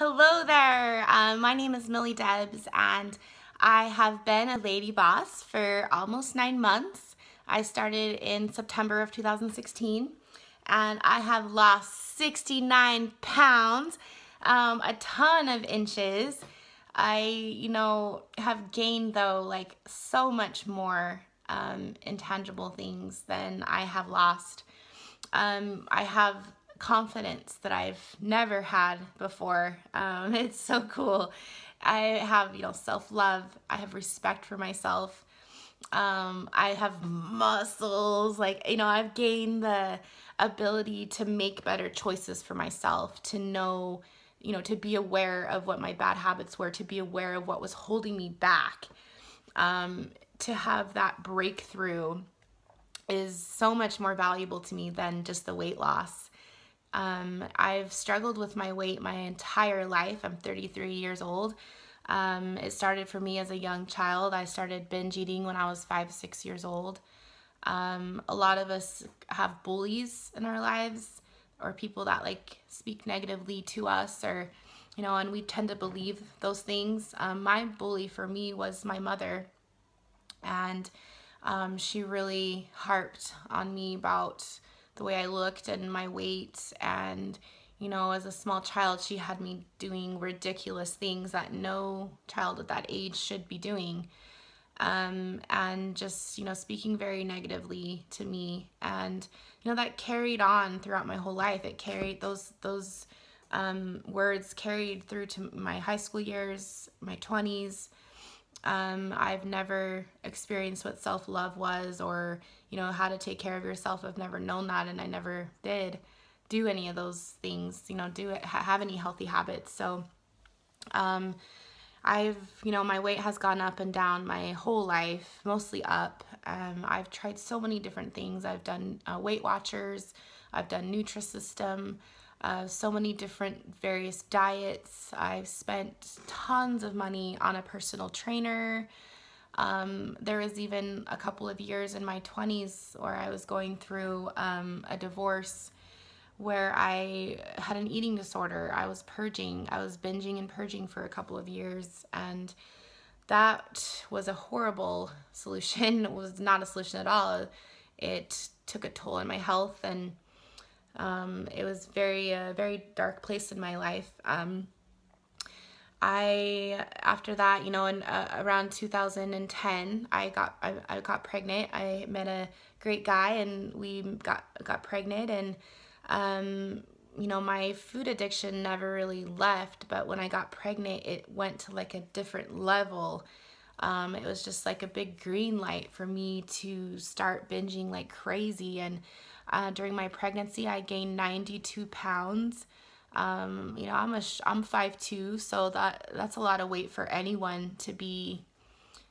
Hello there, my name is Millie Debs and I have been a lady boss for almost 9 months. I started in September of 2016 and I have lost 69 pounds, a ton of inches. I, have gained though like so much more intangible things than I have lost. I have confidence that I've never had before. It's so cool. I have, self-love. I have respect for myself. I have muscles. I've gained the ability to make better choices for myself, to know, to be aware of what my bad habits were, to be aware of what was holding me back. To have that breakthrough is so much more valuable to me than just the weight loss. I've struggled with my weight my entire life. I'm 33 years old. It started for me as a young child. I started binge eating when I was 5-6 years old. A lot of us have bullies in our lives, or people that speak negatively to us, or and we tend to believe those things. My bully for me was my mother, and she really harped on me about the way I looked and my weight, and as a small child she had me doing ridiculous things that no child at that age should be doing, and just speaking very negatively to me, and that carried on throughout my whole life. It carried those words carried through to my high school years, my 20s. I've never experienced what self-love was, or how to take care of yourself. I've never known that, and I never did do any of those things, have any healthy habits. So my weight has gone up and down my whole life, mostly up. I've tried so many different things. I've done Weight Watchers, I've done Nutrisystem, so many different various diets. I've spent tons of money on a personal trainer. There was even a couple of years in my 20s where I was going through a divorce, where I had an eating disorder. I was purging. I was binging and purging for a couple of years, and that was a horrible solution. It was not a solution at all. It took a toll on my health, and it was very dark place in my life. After that, in around 2010, I got pregnant. I met a great guy, and we got pregnant, and my food addiction never really left, but when I got pregnant, it went to a different level. It was just like a big green light for me to start binging like crazy, and during my pregnancy, I gained 92 pounds. I'm 5'2", so that's a lot of weight for anyone to be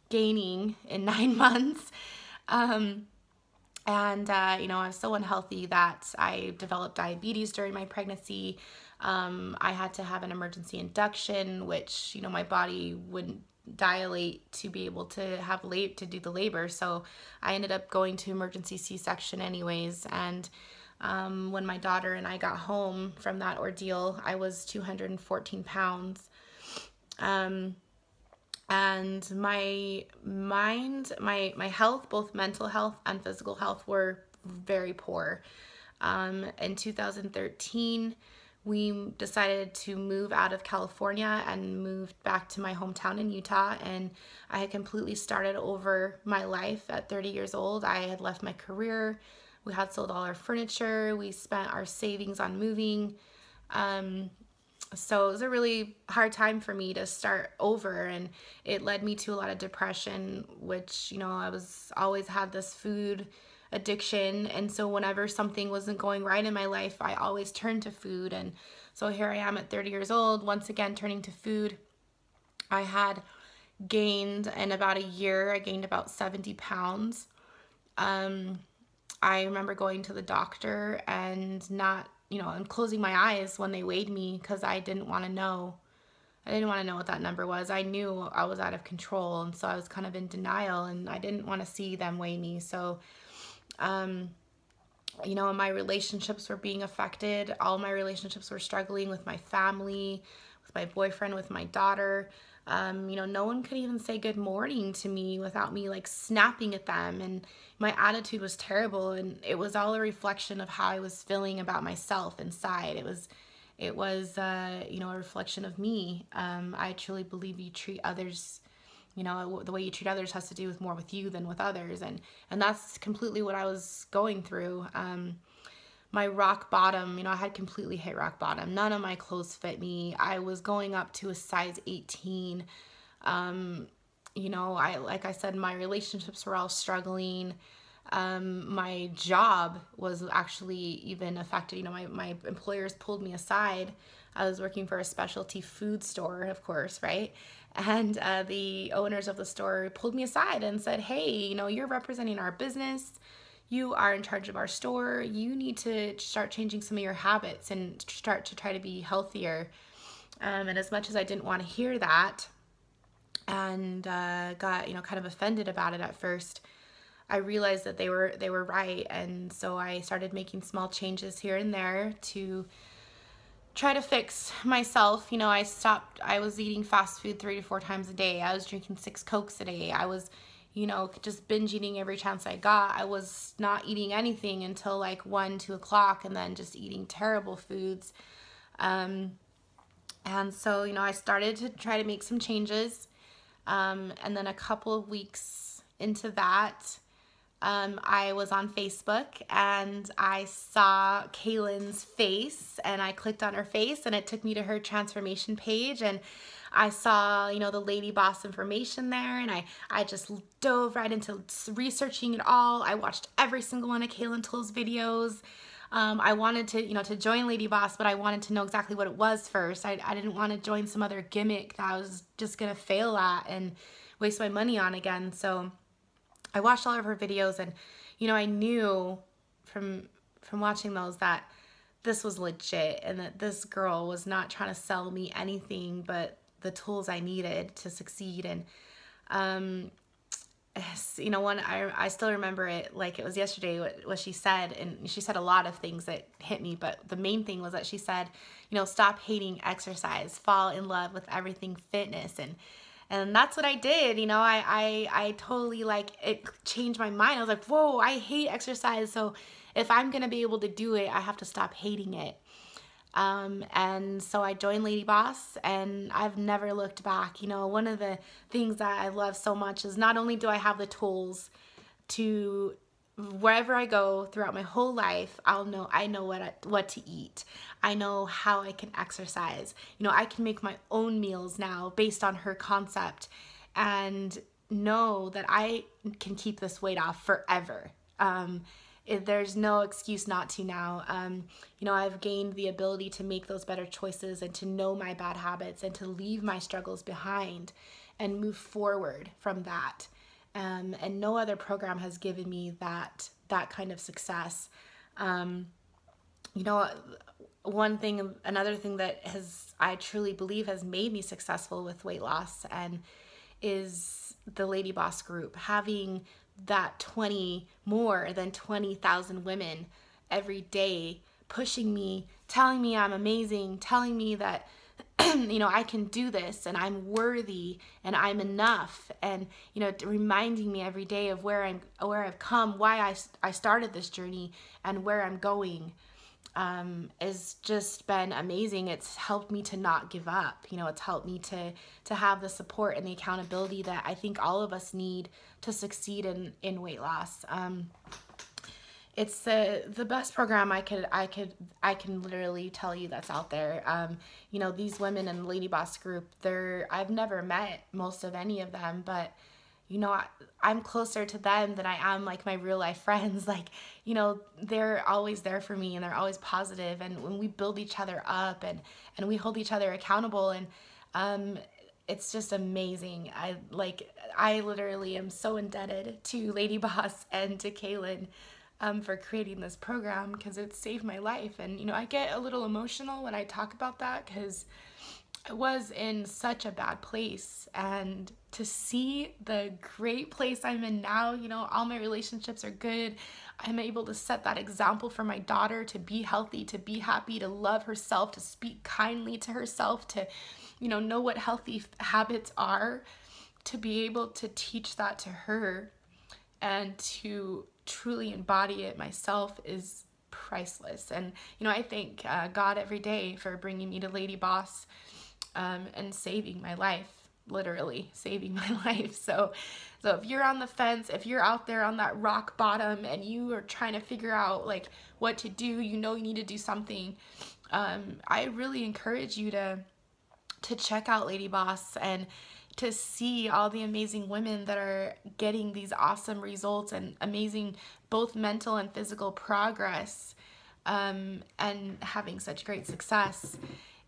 gaining in 9 months. I was so unhealthy that I developed diabetes during my pregnancy. I had to have an emergency induction, which, my body wouldn't dilate to be able to have to do the labor. So I ended up going to emergency C-section anyways. And when my daughter and I got home from that ordeal, I was 214 pounds. And my mind, my health, both mental health and physical health, were very poor. In 2013, we decided to move out of California and moved back to my hometown in Utah, and I had completely started over my life at 30 years old. I had left my career. We had sold all our furniture. We spent our savings on moving. So it was a really hard time for me to start over, and it led me to a lot of depression, which, I always had this food addiction, and so whenever something wasn't going right in my life, I always turned to food. And so here I am at 30 years old, once again turning to food. I had gained, in about a year, I gained about 70 pounds. I remember going to the doctor and not, and closing my eyes when they weighed me, because I didn't want to know. I didn't want to know what that number was. I knew I was out of control, and so I was kind of in denial, and I didn't want to see them weigh me. So my relationships were being affected. All my relationships were struggling with my family, with my boyfriend, with my daughter. You know, no one could even say good morning to me without me like snapping at them, and my attitude was terrible, and it was all a reflection of how I was feeling about myself inside. It was you know, a reflection of me. I truly believe you treat others, you know, the way you treat others has to do with more with you than with others, and that's completely what I was going through. My rock bottom, you know, I had completely hit rock bottom. None of my clothes fit me. I was going up to a size 18. You know, like I said, my relationships were all struggling. My job was actually even affected. You know, my employers pulled me aside. I was working for a specialty food store, of course, right? And the owners of the store pulled me aside and said, hey, you know, you're representing our business. You are in charge of our store. You need to start changing some of your habits and start to try to be healthier. And as much as I didn't want to hear that and got, you know, kind of offended about it at first, I realized that they were right. And so I started making small changes here and there to try to fix myself. You know, I was eating fast food 3 to 4 times a day. I was drinking 6 Cokes a day. I was, you know, just binge eating every chance I got. I was not eating anything until like 1, 2 o'clock, and then just eating terrible foods. And so, you know, I started to try to make some changes. And then a couple of weeks into that, I was on Facebook and I saw Kaelin's face, and I clicked on her face and it took me to her transformation page, and I saw, you know, the LadyBoss information there, and I just dove right into researching it all. I watched every single one of Kaelin Tuell's videos. I wanted to, you know, to join LadyBoss, but I wanted to know exactly what it was first. I didn't want to join some other gimmick that I was just gonna fail at and waste my money on again. So I watched all of her videos, and, you know, I knew from watching those that this was legit, and that this girl was not trying to sell me anything but the tools I needed to succeed. And you know, I still remember it like it was yesterday, what she said, and she said a lot of things that hit me, but the main thing was that she said, you know, stop hating exercise, fall in love with everything fitness. And that's what I did. You know, I totally, like, it changed my mind. I was like, whoa, I hate exercise, so if I'm gonna be able to do it, I have to stop hating it. And so I joined LadyBoss, and I've never looked back. You know, one of the things that I love so much is not only do I have the tools to, wherever I go throughout my whole life, I know what to eat. I know how I can exercise. You know, I can make my own meals now based on her concept, and know that I can keep this weight off forever. There's no excuse not to now. You know, I've gained the ability to make those better choices and to know my bad habits and to leave my struggles behind and move forward from that. And no other program has given me that kind of success. You know, another thing that I truly believe has made me successful with weight loss and is the LadyBoss group. Having that more than 20,000 women every day pushing me, telling me I'm amazing, telling me that you know, I can do this, and I'm worthy, and I'm enough, and, you know, reminding me every day of where I've come, why I started this journey, and where I'm going. Has just been amazing. It's helped me to not give up. You know, it's helped me to have the support and the accountability that I think all of us need to succeed in weight loss. It's the best program I can literally tell you that's out there. You know, these women in the LadyBoss group, I've never met most of any of them, but, you know, I'm closer to them than I am like my real life friends. Like, you know, they're always there for me, and they're always positive, and when we build each other up and we hold each other accountable, and it's just amazing. I literally am so indebted to LadyBoss and to Kaelin for creating this program, because it saved my life. And, you know, I get a little emotional when I talk about that, because I was in such a bad place, and to see the great place I'm in now, you know, all my relationships are good. I'm able to set that example for my daughter to be healthy, to be happy, to love herself, to speak kindly to herself, to, you know what healthy habits are, to be able to teach that to her and to truly embody it myself is priceless. And, you know, I thank God every day for bringing me to LadyBoss and saving my life, literally saving my life. So if you're on the fence, if you're out there on that rock bottom and you are trying to figure out like what to do, you know you need to do something, I really encourage you to check out LadyBoss and to see all the amazing women that are getting these awesome results and amazing both mental and physical progress, and having such great success.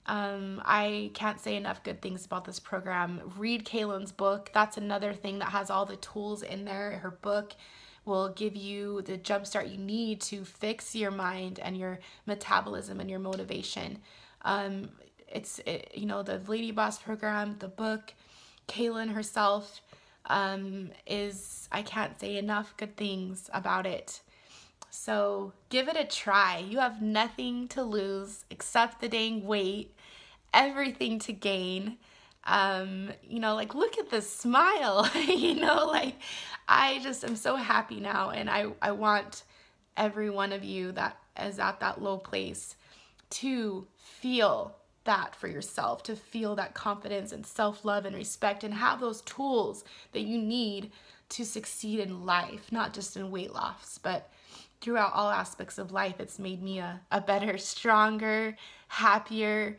I can't say enough good things about this program. Read Kaelin's book. That's another thing that has all the tools in there. Her book will give you the jumpstart you need to fix your mind and your metabolism and your motivation. You know, the LadyBoss program, the book, Kaelin herself, I can't say enough good things about it. So give it a try. You have nothing to lose except the dang weight, everything to gain. You know, like, look at this smile. You know, like, I just am so happy now, and I want every one of you that is at that low place to feel that for yourself, to feel that confidence and self-love and respect, and have those tools that you need to succeed in life, not just in weight loss, but throughout all aspects of life. It's made me a better, stronger, happier,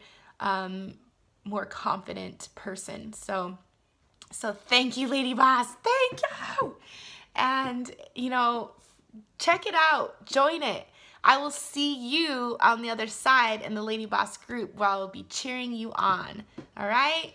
more confident person. So thank you, LadyBoss. Thank you. And, you know, check it out. Join it. I will see you on the other side in the LadyBoss group where I will be cheering you on. All right?